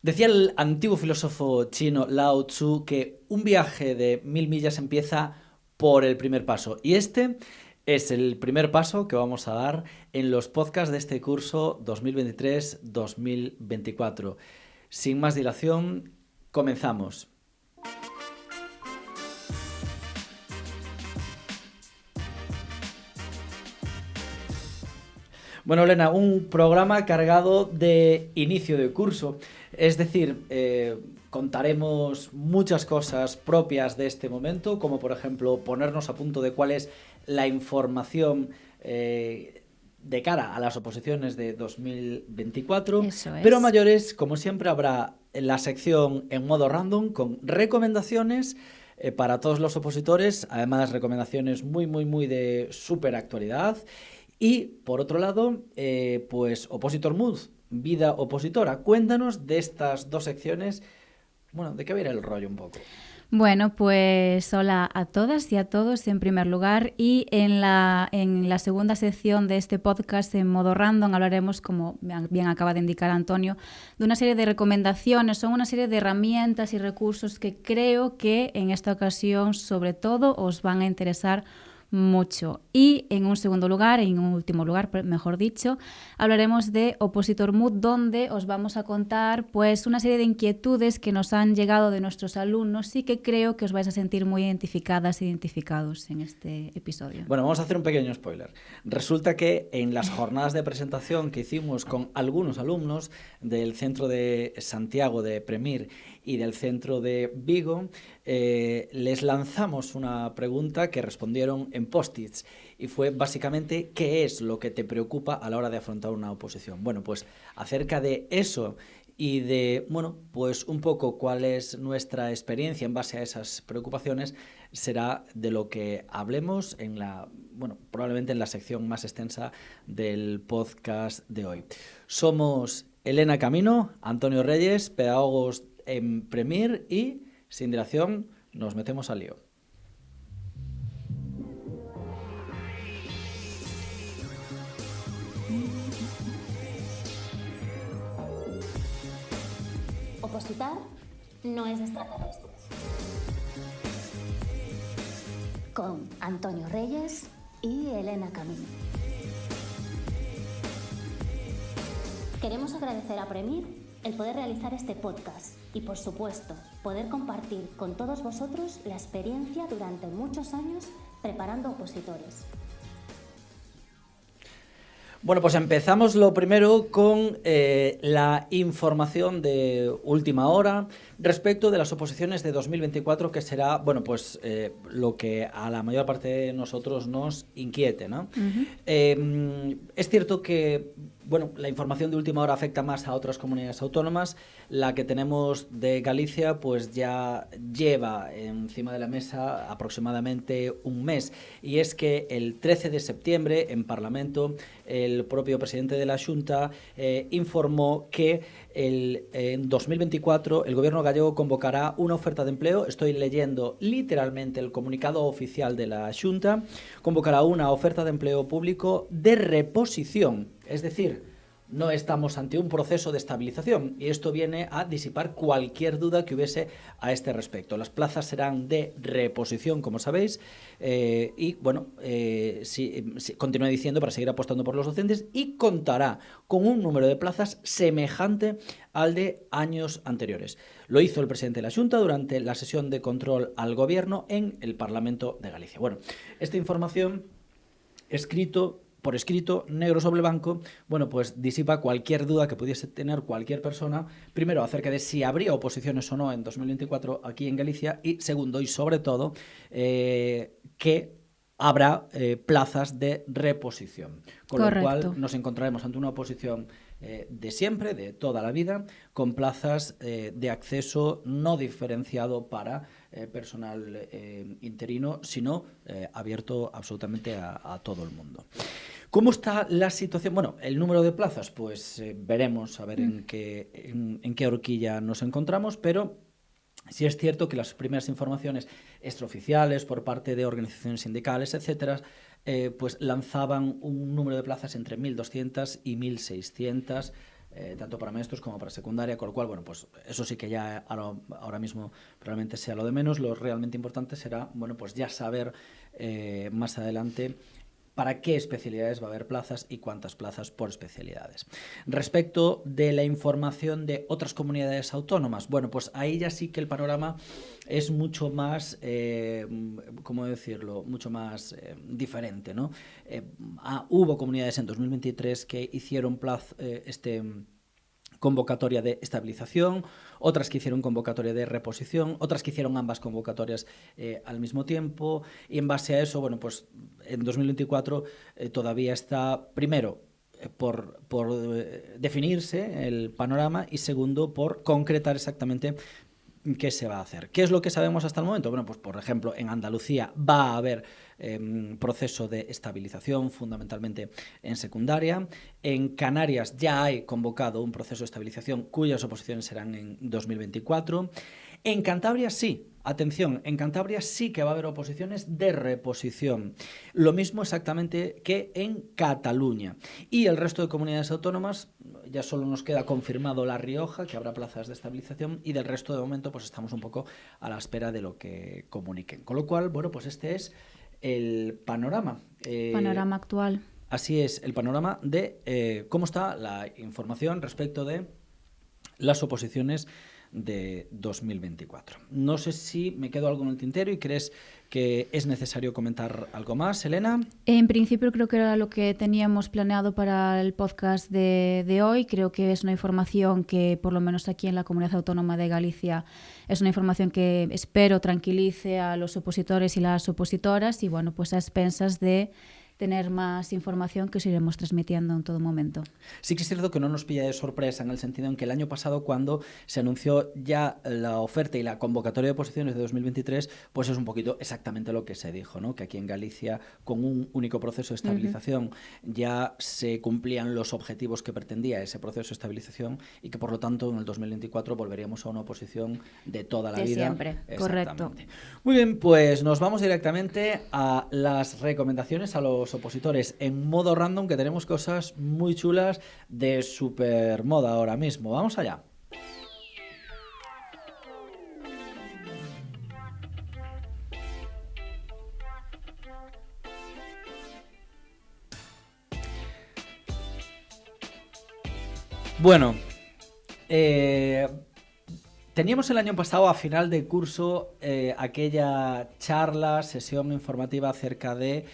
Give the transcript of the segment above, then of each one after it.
Decía el antiguo filósofo chino Lao Tzu que un viaje de 1000 millas empieza por el primer paso. Y este es el primer paso que vamos a dar en los podcasts de este curso 2023-2024. Sin más dilación, comenzamos. Bueno, Elena, un programa cargado de inicio de curso. Es decir, contaremos muchas cosas propias de este momento, como por ejemplo ponernos a punto de cuál es la información de cara a las oposiciones de 2024. Eso es. Pero a mayores, como siempre, habrá la sección en modo random con recomendaciones para todos los opositores, además recomendaciones muy de súper actualidad. Y, por otro lado, pues Opositor Mood, vida opositora. Cuéntanos de estas dos secciones, bueno, ¿de qué va a ir el rollo un poco? Bueno, pues hola a todas y a todos en primer lugar, y en la segunda sección de este podcast en modo random hablaremos, como bien acaba de indicar Antonio, de una serie de recomendaciones, son una serie de herramientas y recursos que creo que en esta ocasión sobre todo os van a interesar mucho. Y en un segundo lugar, en un último lugar, mejor dicho, hablaremos de Opositor Mood, donde os vamos a contar pues una serie de inquietudes que nos han llegado de nuestros alumnos y que creo que os vais a sentir muy identificadas e identificados en este episodio. Bueno, vamos a hacer un pequeño spoiler. Resulta que en las jornadas de presentación que hicimos con algunos alumnos del centro de Santiago de Premir y del centro de Vigo, les lanzamos una pregunta que respondieron en post-its y fue básicamente ¿qué es lo que te preocupa a la hora de afrontar una oposición? Bueno, pues acerca de eso y de, bueno, pues un poco cuál es nuestra experiencia en base a esas preocupaciones será de lo que hablemos en la, bueno, probablemente en la sección más extensa del podcast de hoy. Somos Elena Camino, Antonio Reyes, pedagogos en Premir y, sin dilación, nos metemos al lío. Opositar no es de extraterrestres. Con Antonio Reyes y Elena Camino. Queremos agradecer a Premir el poder realizar este podcast y, por supuesto, poder compartir con todos vosotros la experiencia durante muchos años preparando opositores. Bueno, pues empezamos lo primero con la información de última hora respecto de las oposiciones de 2024, que será, bueno, pues lo que a la mayor parte de nosotros nos inquiete, ¿no? Es cierto que, bueno, la información de última hora afecta más a otras comunidades autónomas. La que tenemos de Galicia, pues ya lleva encima de la mesa aproximadamente un mes. Y es que el 13 de septiembre, en Parlamento, el propio presidente de la Xunta informó que en 2024 el gobierno gallego convocará una oferta de empleo. Estoy leyendo literalmente el comunicado oficial de la Xunta. Convocará una oferta de empleo público de reposición, es decir, no estamos ante un proceso de estabilización y esto viene a disipar cualquier duda que hubiese a este respecto. Las plazas serán de reposición, como sabéis, y bueno, continúo diciendo, para seguir apostando por los docentes, y contará con un número de plazas semejante al de años anteriores. Lo hizo el presidente de la Xunta durante la sesión de control al gobierno en el Parlamento de Galicia. Bueno, esta información por escrito, negro sobre blanco, bueno, pues disipa cualquier duda que pudiese tener cualquier persona, primero acerca de si habría oposiciones o no en 2024 aquí en Galicia, y segundo, y sobre todo, que habrá plazas de reposición. Con Correcto. lo cual nos encontraremos ante una oposición de siempre, de toda la vida, con plazas de acceso no diferenciado para personal interino, sino abierto absolutamente a todo el mundo. ¿Cómo está la situación? Bueno, el número de plazas, pues veremos a ver en qué horquilla nos encontramos, pero sí es cierto que las primeras informaciones extraoficiales por parte de organizaciones sindicales, etcétera, pues lanzaban un número de plazas entre 1.200 y 1.600 tanto para maestros como para secundaria, con lo cual, bueno, pues eso sí que ya ahora mismo probablemente sea lo de menos. Lo realmente importante será, bueno, pues ya saber más adelante para qué especialidades va a haber plazas y cuántas plazas por especialidades. Respecto de la información de otras comunidades autónomas, bueno, pues ahí ya sí que el panorama es mucho más, ¿cómo decirlo?, mucho más diferente, ¿no? Hubo comunidades en 2023 que hicieron convocatoria de estabilización, otras que hicieron convocatoria de reposición, otras que hicieron ambas convocatorias al mismo tiempo, y en base a eso, bueno, pues en 2024 todavía está, primero, por definirse el panorama y segundo, por concretar exactamente qué se va a hacer. ¿Qué es lo que sabemos hasta el momento? Bueno, pues por ejemplo, en Andalucía va a haber proceso de estabilización, fundamentalmente en secundaria. En Canarias ya hay convocado un proceso de estabilización cuyas oposiciones serán en 2024. En Cantabria sí, atención, en Cantabria sí que va a haber oposiciones de reposición. Lo mismo exactamente que en Cataluña. Y el resto de comunidades autónomas, ya solo nos queda confirmado La Rioja, que habrá plazas de estabilización, y del resto de momento pues estamos un poco a la espera de lo que comuniquen. Con lo cual, bueno, pues este es el panorama. Panorama actual. Así es, el panorama de cómo está la información respecto de las oposiciones de 2024. No sé si me quedo algo en el tintero y crees que es necesario comentar algo más, Elena. En principio creo que era lo que teníamos planeado para el podcast de hoy. Creo que es una información que, por lo menos aquí en la Comunidad Autónoma de Galicia, es una información que espero tranquilice a los opositores y las opositoras y, bueno, pues a expensas de tener más información que os iremos transmitiendo en todo momento. Sí que es cierto que no nos pilla de sorpresa en el sentido en que el año pasado, cuando se anunció ya la oferta y la convocatoria de oposiciones de 2023, pues es un poquito exactamente lo que se dijo, ¿no? Que aquí en Galicia, con un único proceso de estabilización, ya se cumplían los objetivos que pretendía ese proceso de estabilización y que, por lo tanto, en el 2024 volveríamos a una oposición de toda la vida. Siempre, correcto. Muy bien, pues nos vamos directamente a las recomendaciones a los opositores en modo random, que tenemos cosas muy chulas de super moda ahora mismo. Vamos allá. Bueno, teníamos el año pasado, a final de curso, aquella charla, sesión informativa acerca de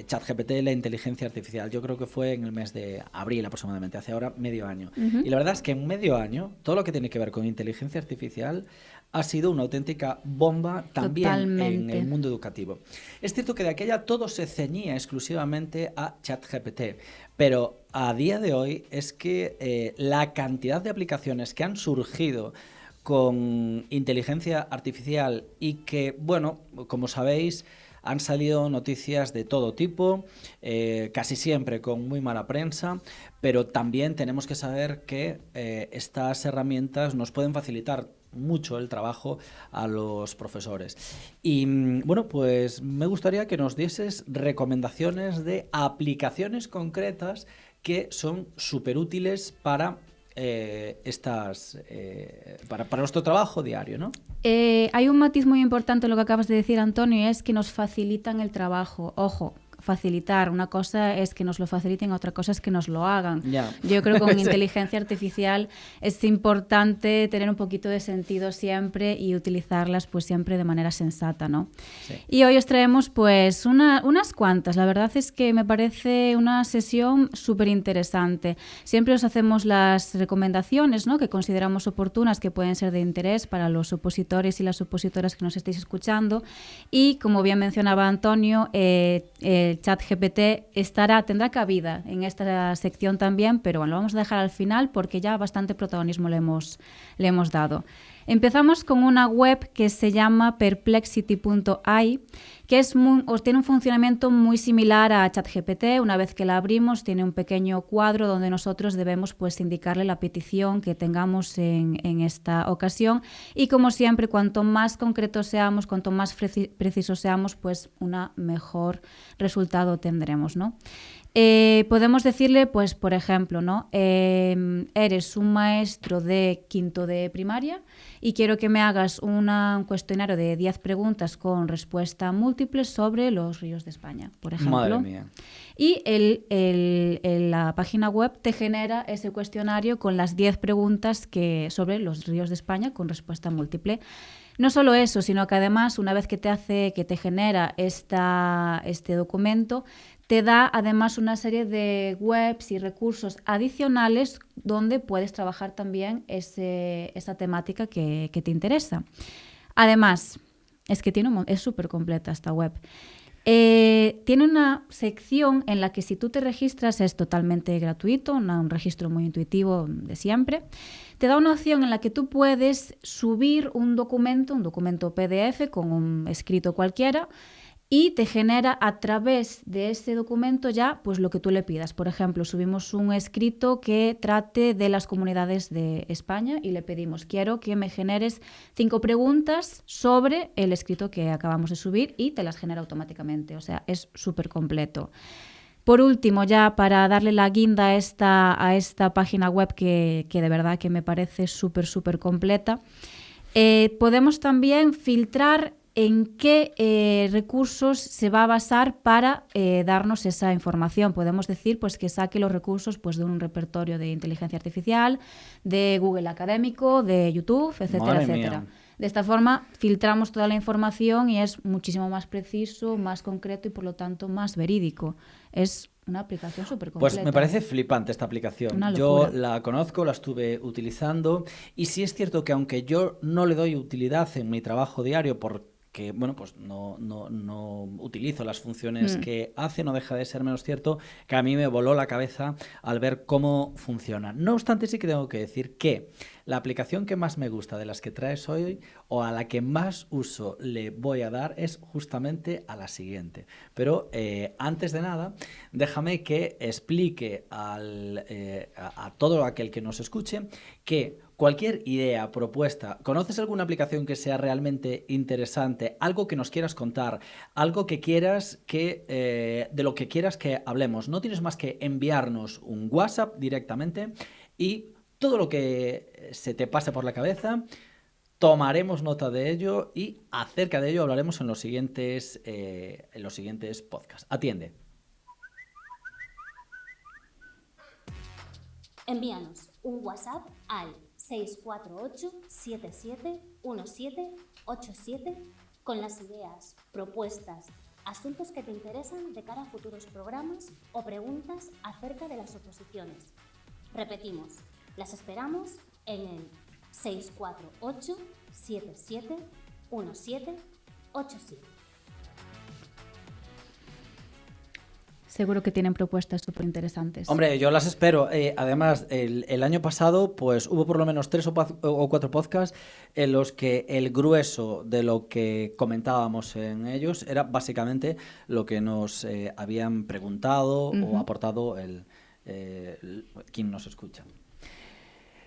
ChatGPT, la inteligencia artificial. Yo creo que fue en el mes de abril aproximadamente, hace ahora medio año. Y la verdad es que en medio año, todo lo que tiene que ver con inteligencia artificial ha sido una auténtica bomba también. Totalmente. En el mundo educativo. Es cierto que de aquella todo se ceñía exclusivamente a ChatGPT, pero a día de hoy es que la cantidad de aplicaciones que han surgido con inteligencia artificial y que, bueno, como sabéis, han salido noticias de todo tipo, casi siempre con muy mala prensa, pero también tenemos que saber que estas herramientas nos pueden facilitar mucho el trabajo a los profesores. Y bueno, pues me gustaría que nos dieses recomendaciones de aplicaciones concretas que son súper útiles para para nuestro trabajo diario, ¿no? Hay un matiz muy importante en lo que acabas de decir, Antonio, y es que nos facilitan el trabajo. Ojo, facilitar. Una cosa es que nos lo faciliten, otra cosa es que nos lo hagan. Yeah. Yo creo que con inteligencia artificial es importante tener un poquito de sentido siempre y utilizarlas pues siempre de manera sensata, ¿no? Sí. Y hoy os traemos pues unas cuantas. La verdad es que me parece una sesión súper interesante. Siempre os hacemos las recomendaciones, ¿no?, que consideramos oportunas, que pueden ser de interés para los opositores y las opositoras que nos estéis escuchando. Y como bien mencionaba Antonio, el ChatGPT tendrá cabida en esta sección también, pero bueno, lo vamos a dejar al final porque ya bastante protagonismo le hemos dado. Empezamos con una web que se llama perplexity.ai, que tiene un funcionamiento muy similar a ChatGPT. Una vez que la abrimos, tiene un pequeño cuadro donde nosotros debemos pues indicarle la petición que tengamos en esta ocasión. Y como siempre, cuanto más concretos seamos, cuanto más precisos seamos, pues un mejor resultado tendremos, ¿no? Podemos decirle, pues, por ejemplo, ¿no? Eres un maestro de quinto de primaria y quiero que me hagas un cuestionario de 10 preguntas con respuesta múltiple sobre los ríos de España, por ejemplo. Madre mía. Y la página web te genera ese cuestionario con las 10 preguntas sobre los ríos de España con respuesta múltiple. No solo eso, sino que además, una vez que te genera este documento, te da además una serie de webs y recursos adicionales donde puedes trabajar también esa temática que te interesa. Además, es que es súper completa esta web. Tiene una sección en la que si tú te registras es totalmente gratuito, un registro muy intuitivo de siempre. Te da una opción en la que tú puedes subir un documento PDF con un escrito cualquiera, y te genera a través de ese documento ya pues lo que tú le pidas. Por ejemplo, subimos un escrito que trate de las comunidades de España y le pedimos, quiero que me generes 5 preguntas sobre el escrito que acabamos de subir, y te las genera automáticamente. O sea, es súper completo. Por último, ya para darle la guinda a esta página web que de verdad que me parece súper, súper completa, podemos también filtrar en qué recursos se va a basar para darnos esa información. Podemos decir pues, que saque los recursos pues, de un repertorio de inteligencia artificial, de Google Académico, de YouTube, etcétera, Madre etcétera. mía. De esta forma filtramos toda la información y es muchísimo más preciso, más concreto y por lo tanto más verídico. Es una aplicación súper completa. Pues me parece flipante esta aplicación. Una Yo locura. la conozco, la estuve utilizando, y sí es cierto que aunque yo no le doy utilidad en mi trabajo diario porque, bueno, pues no utilizo las funciones que hace, no deja de ser menos cierto que a mí me voló la cabeza al ver cómo funciona. No obstante, sí que tengo que decir que la aplicación que más me gusta de las que traes hoy, o a la que más uso le voy a dar, es justamente a la siguiente. Pero antes de nada, déjame que explique a todo aquel que nos escuche que cualquier idea, propuesta, ¿conoces alguna aplicación que sea realmente interesante? Algo que nos quieras contar, algo que quieras de lo que quieras que hablemos. No tienes más que enviarnos un WhatsApp directamente y todo lo que se te pase por la cabeza, tomaremos nota de ello y acerca de ello hablaremos en los siguientes podcasts. Atiende. Envíanos un WhatsApp al 648-771787 con las ideas, propuestas, asuntos que te interesan de cara a futuros programas o preguntas acerca de las oposiciones. Repetimos, las esperamos en el 648-771787. Seguro que tienen propuestas súper interesantes. Hombre, yo las espero. Además, el año pasado pues hubo por lo menos 3 o 4 podcasts en los que el grueso de lo que comentábamos en ellos era básicamente lo que nos habían preguntado o aportado quien nos escucha.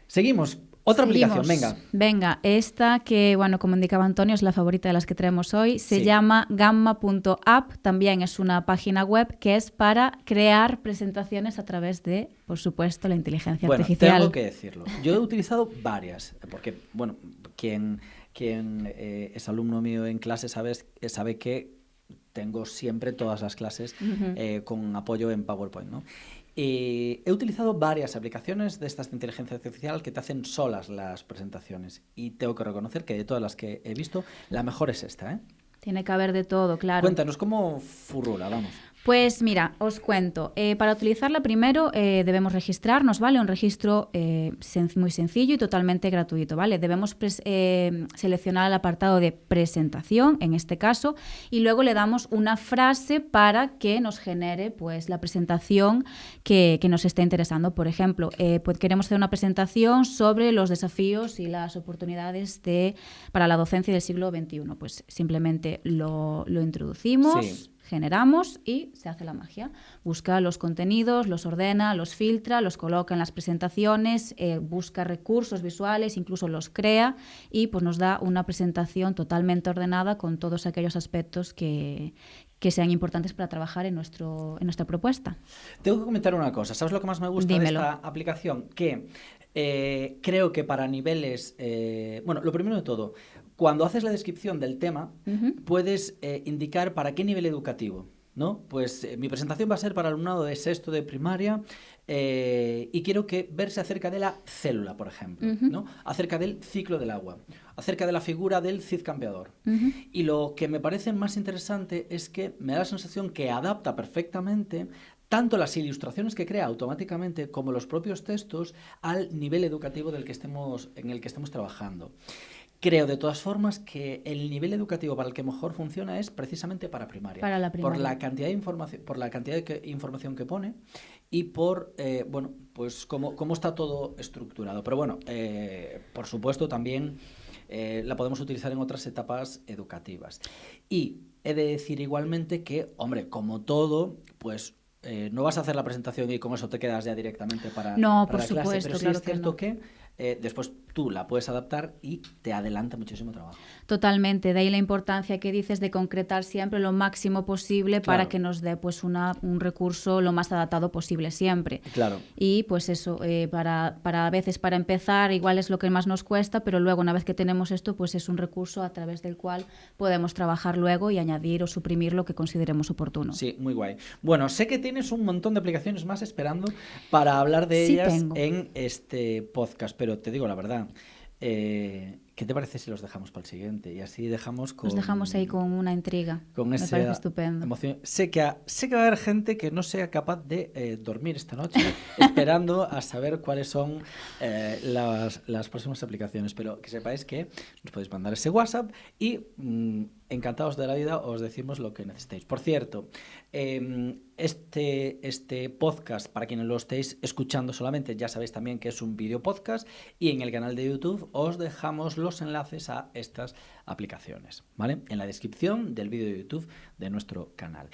Seguimos. Otra aplicación, venga. Venga, esta que, bueno, como indicaba Antonio, es la favorita de las que traemos hoy. Se llama Gamma.app. También es una página web que es para crear presentaciones a través de, por supuesto, la inteligencia artificial. Tengo que decirlo. Yo he utilizado varias, porque, bueno, quien es alumno mío en clase sabe que tengo siempre todas las clases con apoyo en PowerPoint, ¿no? He utilizado varias aplicaciones de estas de inteligencia artificial que te hacen solas las presentaciones, y tengo que reconocer que de todas las que he visto, la mejor es esta, ¿eh? Tiene que haber de todo, claro. Cuéntanos, ¿cómo furula? Vamos. Pues mira, os cuento. Para utilizarla primero debemos registrarnos, ¿vale? Un registro muy sencillo y totalmente gratuito, ¿vale? Debemos seleccionar el apartado de presentación, en este caso, y luego le damos una frase para que nos genere pues, la presentación que nos esté interesando. Por ejemplo, pues queremos hacer una presentación sobre los desafíos y las oportunidades para la docencia del siglo XXI. Pues simplemente lo introducimos. Sí. Generamos y se hace la magia. Busca los contenidos, los ordena, los filtra, los coloca en las presentaciones, busca recursos visuales, incluso los crea y pues nos da una presentación totalmente ordenada con todos aquellos aspectos que sean importantes para trabajar en nuestra propuesta. Tengo que comentar una cosa. ¿Sabes lo que más me gusta Dímelo. de esta aplicación? Que creo que para niveles... bueno, lo primero de todo, cuando haces la descripción del tema, puedes indicar para qué nivel educativo, ¿no? Pues mi presentación va a ser para alumnado de sexto de primaria y quiero verse acerca de la célula, por ejemplo, ¿no? Acerca del ciclo del agua, acerca de la figura del Cid campeador. Y lo que me parece más interesante es que me da la sensación que adapta perfectamente tanto las ilustraciones que crea automáticamente como los propios textos al nivel educativo en el que estemos trabajando. Creo, de todas formas, que el nivel educativo para el que mejor funciona es precisamente para primaria. Para la primaria. Por la cantidad de información que pone y por, bueno, pues cómo está todo estructurado. Pero bueno, por supuesto, también la podemos utilizar en otras etapas educativas. Y he de decir igualmente que, hombre, como todo, pues no vas a hacer la presentación y con eso te quedas ya directamente para No, para por la clase, supuesto, pero sí claro es cierto que no. después tú la puedes adaptar y te adelanta muchísimo trabajo. Totalmente, de ahí la importancia que dices de concretar siempre lo máximo posible para Claro. que nos dé pues un recurso lo más adaptado posible siempre. Claro. Y pues eso, para a veces para empezar igual es lo que más nos cuesta, pero luego una vez que tenemos esto pues es un recurso a través del cual podemos trabajar luego y añadir o suprimir lo que consideremos oportuno. Sí, muy guay. Bueno, sé que tienes un montón de aplicaciones más esperando para hablar de Sí, ellas tengo. en este podcast, pero te digo la verdad, ¿qué te parece si los dejamos para el siguiente? Y así dejamos con... Nos dejamos ahí con una intriga. con Me esa parece estupendo. emoción. Sé que va a haber gente que no sea capaz de dormir esta noche esperando a saber cuáles son las próximas aplicaciones, pero que sepáis que nos podéis mandar ese WhatsApp y encantados de la vida os decimos lo que necesitéis. Por cierto, este podcast, para quienes lo estéis escuchando solamente, ya sabéis también que es un video podcast y en el canal de YouTube os dejamos los enlaces a estas aplicaciones, ¿vale? En la descripción del vídeo de YouTube de nuestro canal.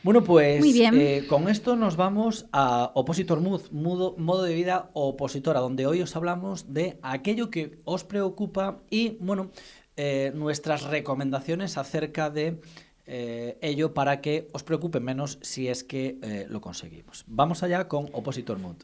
Bueno, pues Muy bien. con esto nos vamos a Opositor Mood, modo de vida opositora, donde hoy os hablamos de aquello que os preocupa y, bueno, nuestras recomendaciones acerca de ello para que os preocupe menos si es que lo conseguimos. Vamos allá con Opositor Mood.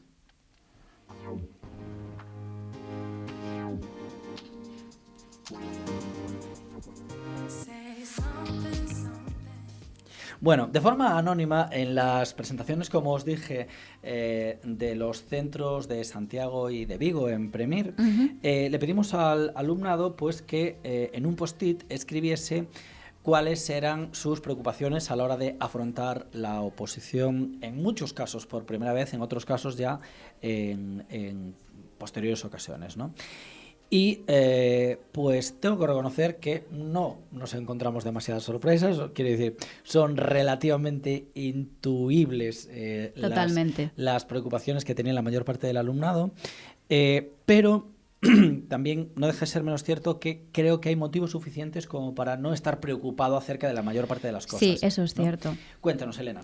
Bueno, de forma anónima, en las presentaciones, como os dije, de los centros de Santiago y de Vigo en Premir, le pedimos al alumnado pues, que en un post-it escribiese cuáles eran sus preocupaciones a la hora de afrontar la oposición, en muchos casos por primera vez, en otros casos ya en posteriores ocasiones, ¿no? Y pues tengo que reconocer que no nos encontramos demasiadas sorpresas, quiero decir, son relativamente intuibles las preocupaciones que tenía la mayor parte del alumnado, pero también no deja de ser menos cierto que creo que hay motivos suficientes como para no estar preocupado acerca de la mayor parte de las cosas. Sí, eso es, ¿no? Cierto. Cuéntanos, Elena.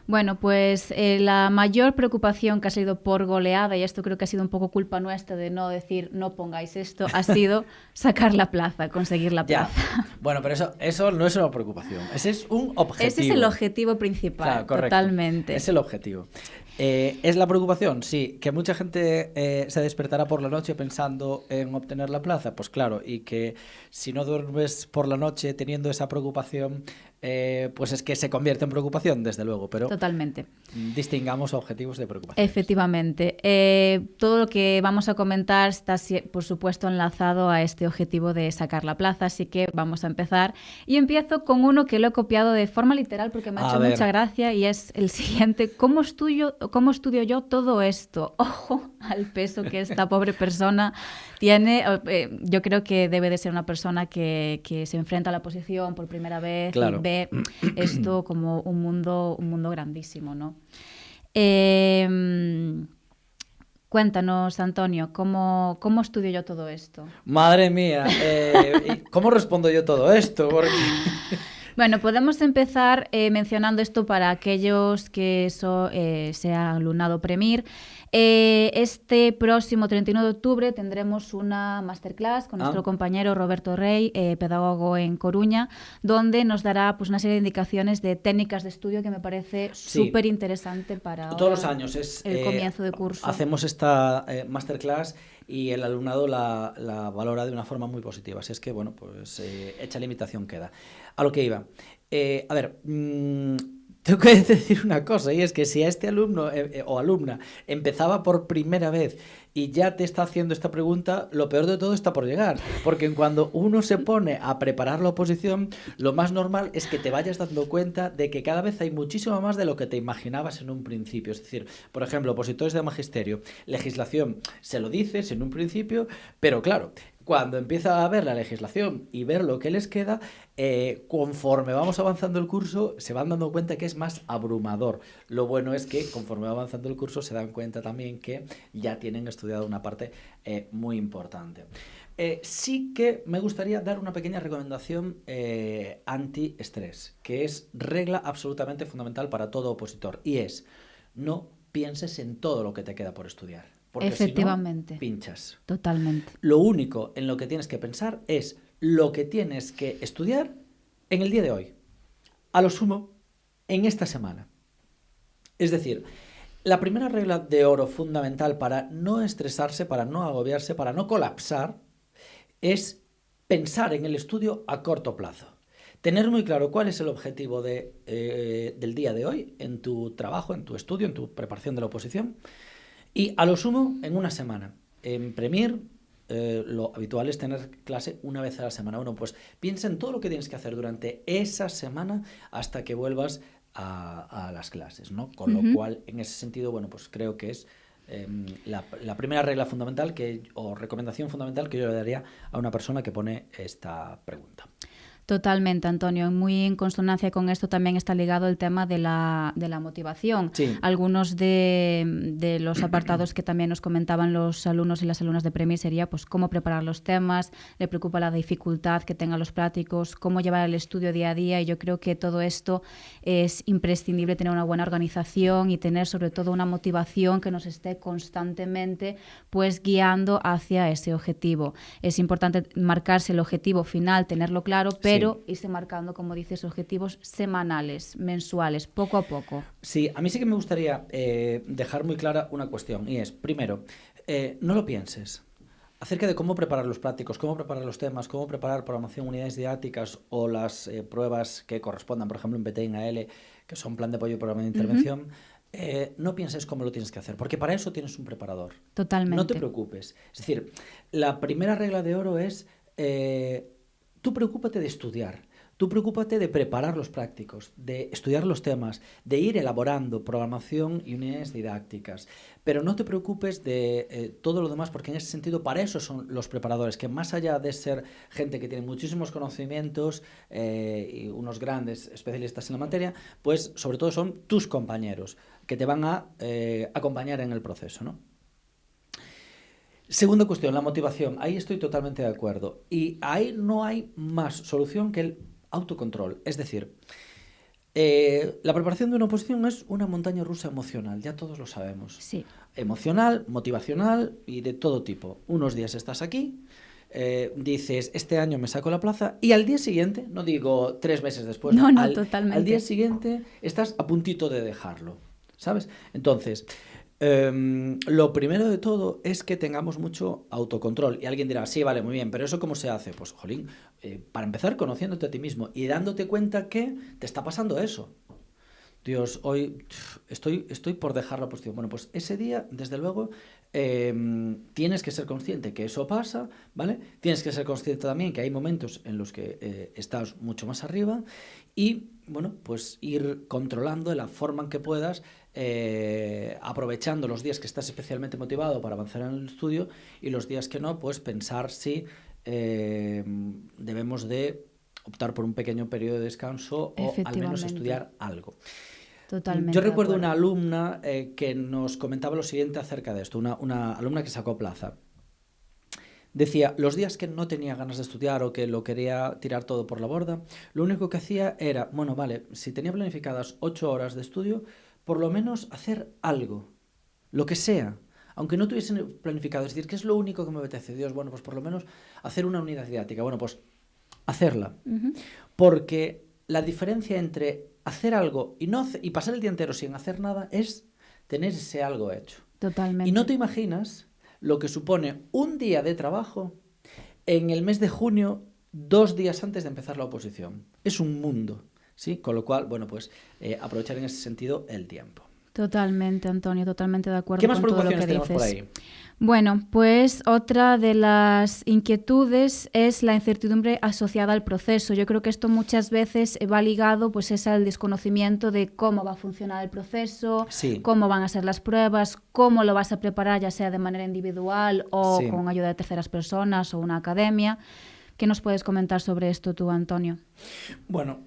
Bueno, pues la mayor preocupación que ha sido por goleada, y esto creo que ha sido un poco culpa nuestra de no decir no pongáis esto, ha sido sacar la plaza, conseguir la plaza. Ya. Bueno, pero eso no es una preocupación, ese es un objetivo. Ese es el objetivo principal, claro, correcto. Totalmente. Es el objetivo. ¿Es la preocupación? Sí. ¿Que mucha gente se despertará por la noche pensando en obtener la plaza? Pues claro, y que si no duermes por la noche teniendo esa preocupación, pues es que se convierte en preocupación, desde luego, pero totalmente. Distingamos objetivos de preocupación. Efectivamente. Todo lo que vamos a comentar está, por supuesto, enlazado a este objetivo de sacar la plaza, así que vamos a empezar. Y empiezo con uno que lo he copiado de forma literal porque me ha hecho mucha gracia y es el siguiente. ¿Cómo estudio yo todo esto? Ojo al peso que esta pobre persona tiene. Yo creo que debe de ser una persona que se enfrenta a la oposición por primera vez, claro, y ve esto como un mundo grandísimo, ¿no? Cuéntanos, Antonio, ¿cómo estudio yo todo esto? Madre mía, ¿cómo respondo yo todo esto? Porque... Bueno, podemos empezar mencionando esto para aquellos que sea alumnado Premir. Este próximo 31 de octubre tendremos una masterclass con nuestro compañero Roberto Rey, pedagogo en Coruña, donde nos dará pues una serie de indicaciones de técnicas de estudio que me parece súper interesante para todos los años es el comienzo de curso. Hacemos esta masterclass y el alumnado la valora de una forma muy positiva. Así es que, bueno, pues hecha la invitación queda. A lo que iba. A ver, tengo que decir una cosa, y es que si a este alumno o alumna empezaba por primera vez y ya te está haciendo esta pregunta, lo peor de todo está por llegar. Porque cuando uno se pone a preparar la oposición, lo más normal es que te vayas dando cuenta de que cada vez hay muchísimo más de lo que te imaginabas en un principio. Es decir, por ejemplo, opositores de magisterio, legislación, se lo dices en un principio, pero claro, cuando empieza a ver la legislación y ver lo que les queda, conforme vamos avanzando el curso, se van dando cuenta que es más abrumador. Lo bueno es que conforme va avanzando el curso, se dan cuenta también que ya tienen estudiado una parte muy importante. Sí que me gustaría dar una pequeña recomendación anti-estrés, que es regla absolutamente fundamental para todo opositor, y es: no pienses en todo lo que te queda por estudiar. Porque efectivamente, si no, pinchas. Totalmente. Lo único en lo que tienes que pensar es lo que tienes que estudiar en el día de hoy. A lo sumo, en esta semana. Es decir, la primera regla de oro fundamental para no estresarse, para no agobiarse, para no colapsar, es pensar en el estudio a corto plazo. Tener muy claro cuál es el objetivo del día de hoy en tu trabajo, en tu estudio, en tu preparación de la oposición. Y a lo sumo, en una semana. En Premier, lo habitual es tener clase una vez a la semana. Bueno, pues piensa en todo lo que tienes que hacer durante esa semana hasta que vuelvas a las clases, ¿no? Con lo cual, en ese sentido, bueno, pues creo que es la primera regla fundamental o recomendación fundamental que yo le daría a una persona que pone esta pregunta. Totalmente, Antonio. Muy en consonancia con esto también está ligado el tema de la motivación. Sí. Algunos de los apartados que también nos comentaban los alumnos y las alumnas de Premier sería pues cómo preparar los temas, le preocupa la dificultad que tengan los prácticos, cómo llevar el estudio día a día, y yo creo que todo esto es imprescindible, tener una buena organización y tener sobre todo una motivación que nos esté constantemente pues guiando hacia ese objetivo. Es importante marcarse el objetivo final, tenerlo claro, pero irse marcando, como dices, objetivos semanales, mensuales, poco a poco. Sí, a mí sí que me gustaría dejar muy clara una cuestión, y es, primero, no lo pienses acerca de cómo preparar los prácticos, cómo preparar los temas, cómo preparar programación, unidades didácticas o las pruebas que correspondan, por ejemplo, en BT y en AL, que son plan de apoyo y programa de intervención. No pienses cómo lo tienes que hacer, porque para eso tienes un preparador. Totalmente. No te preocupes. Es decir, la primera regla de oro es tú preocúpate de estudiar, tú preocúpate de preparar los prácticos, de estudiar los temas, de ir elaborando programación y unidades didácticas, pero no te preocupes de todo lo demás, porque en ese sentido para eso son los preparadores, que más allá de ser gente que tiene muchísimos conocimientos y unos grandes especialistas en la materia, pues sobre todo son tus compañeros que te van a acompañar en el proceso, ¿no? Segunda cuestión, la motivación. Ahí estoy totalmente de acuerdo. Y ahí no hay más solución que el autocontrol. Es decir, la preparación de una oposición es una montaña rusa emocional, ya todos lo sabemos. Sí. Emocional, motivacional y de todo tipo. Unos días estás aquí, dices, este año me saco la plaza, y al día siguiente, no digo 3 meses después, totalmente. Al día siguiente estás a puntito de dejarlo, ¿sabes? Entonces, lo primero de todo es que tengamos mucho autocontrol. Y alguien dirá, sí, vale, muy bien, pero ¿eso cómo se hace? Pues, jolín, para empezar conociéndote a ti mismo y dándote cuenta que te está pasando eso. Dios, hoy estoy por dejar la oposición. Bueno, pues ese día, desde luego, tienes que ser consciente que eso pasa, ¿vale? Tienes que ser consciente también que hay momentos en los que estás mucho más arriba y, bueno, pues ir controlando de la forma en que puedas, aprovechando los días que estás especialmente motivado para avanzar en el estudio, y los días que no, pues pensar si debemos de optar por un pequeño periodo de descanso o al menos estudiar algo. Totalmente. Yo recuerdo una alumna que nos comentaba lo siguiente acerca de esto, una alumna que sacó plaza. Decía, los días que no tenía ganas de estudiar o que lo quería tirar todo por la borda, lo único que hacía era, bueno, vale, si tenía planificadas 8 horas de estudio, por lo menos hacer algo. lo que sea, aunque no tuviesen planificado, es decir, ¿qué es lo único que me apetece? Dios, bueno, pues por lo menos hacer una unidad didáctica, bueno, pues hacerla, porque la diferencia entre hacer algo y pasar el día entero sin hacer nada es tener ese algo hecho. Totalmente. Y no te imaginas lo que supone un día de trabajo en el mes de junio, 2 días antes de empezar la oposición. Es un mundo, ¿sí? Con lo cual, bueno, pues aprovechar en ese sentido el tiempo. Totalmente, Antonio, totalmente de acuerdo ¿Qué más con todo lo que preocupaciones tenemos dices. por ahí? Bueno, pues otra de las inquietudes es la incertidumbre asociada al proceso. Yo creo que esto muchas veces va ligado pues es al desconocimiento de cómo va a funcionar el proceso, Sí. cómo van a ser las pruebas, cómo lo vas a preparar, ya sea de manera individual o Sí. con ayuda de terceras personas o una academia. ¿Qué nos puedes comentar sobre esto tú, Antonio? Bueno,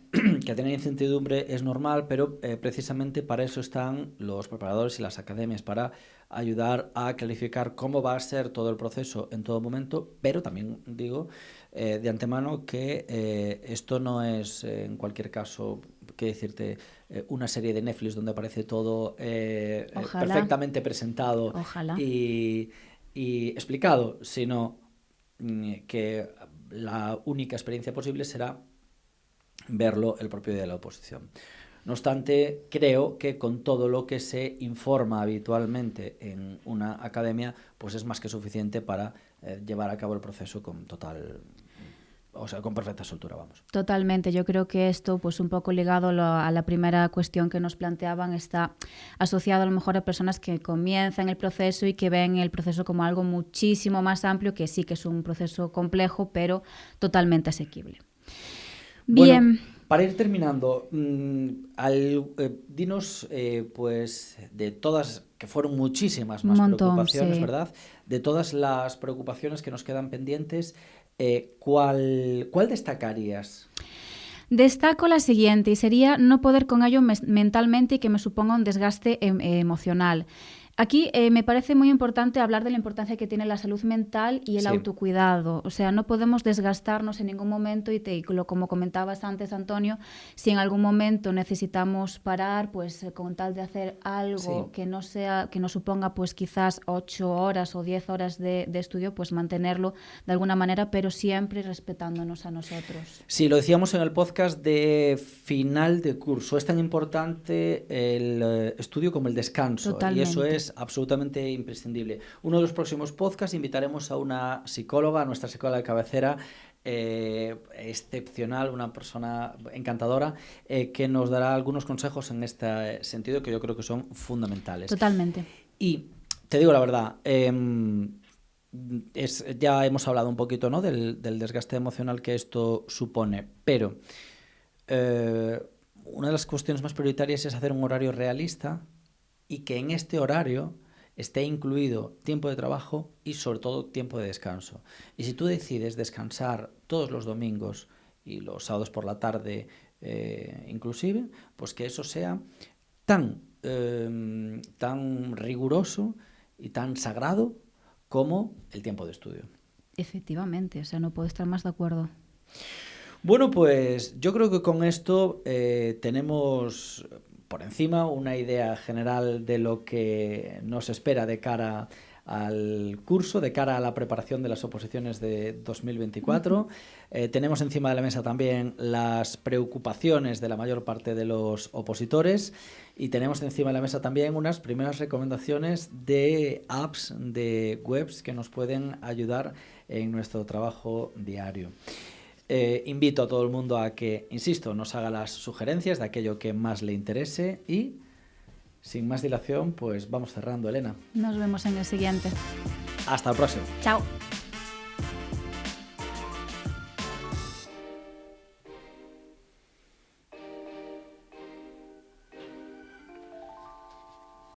que tener incertidumbre es normal, pero precisamente para eso están los preparadores y las academias, para ayudar a clarificar cómo va a ser todo el proceso en todo momento, pero también digo de antemano que esto no es en cualquier caso, qué decirte, una serie de Netflix donde aparece todo perfectamente presentado y explicado, sino que la única experiencia posible será verlo el propio día de la oposición. No obstante, creo que con todo lo que se informa habitualmente en una academia, pues es más que suficiente para llevar a cabo el proceso con total... O sea, con perfecta soltura, vamos. Totalmente. Yo creo que esto, pues un poco ligado a la primera cuestión que nos planteaban, está asociado a lo mejor a personas que comienzan el proceso y que ven el proceso como algo muchísimo más amplio, que sí que es un proceso complejo, pero totalmente asequible. Bien. Bueno, para ir terminando, dinos, pues, de todas, que fueron muchísimas más preocupaciones, sí, ¿verdad? De todas las preocupaciones que nos quedan pendientes, ¿cuál destacarías? Destaco la siguiente, y sería no poder con ello mentalmente y que me suponga un desgaste emocional. Aquí me parece muy importante hablar de la importancia que tiene la salud mental y el autocuidado. O sea, no podemos desgastarnos en ningún momento y como comentabas antes, Antonio, si en algún momento necesitamos parar, pues con tal de hacer algo que no nos suponga pues quizás 8 horas o 10 horas de estudio, pues mantenerlo de alguna manera, pero siempre respetándonos a nosotros. Sí, lo decíamos en el podcast de final de curso. Es tan importante el estudio como el descanso. Totalmente. Y eso es absolutamente imprescindible. Uno de los próximos podcasts invitaremos a una psicóloga, a nuestra psicóloga de cabecera, excepcional, una persona encantadora, que nos dará algunos consejos en este sentido que yo creo que son fundamentales. Totalmente. Y te digo la verdad, ya hemos hablado un poquito, ¿no?, del desgaste emocional que esto supone, pero una de las cuestiones más prioritarias es hacer un horario realista y que en este horario esté incluido tiempo de trabajo y sobre todo tiempo de descanso. Y si tú decides descansar todos los domingos y los sábados por la tarde inclusive, pues que eso sea tan riguroso y tan sagrado como el tiempo de estudio. Efectivamente, o sea, no puedo estar más de acuerdo. Bueno, pues yo creo que con esto tenemos por encima una idea general de lo que nos espera de cara al curso, de cara a la preparación de las oposiciones de 2024. Tenemos encima de la mesa también las preocupaciones de la mayor parte de los opositores y tenemos encima de la mesa también unas primeras recomendaciones de apps, de webs que nos pueden ayudar en nuestro trabajo diario. Invito a todo el mundo a que, insisto, nos haga las sugerencias de aquello que más le interese y, sin más dilación, pues vamos cerrando, Elena. Nos vemos en el siguiente. Hasta el próximo. Chao.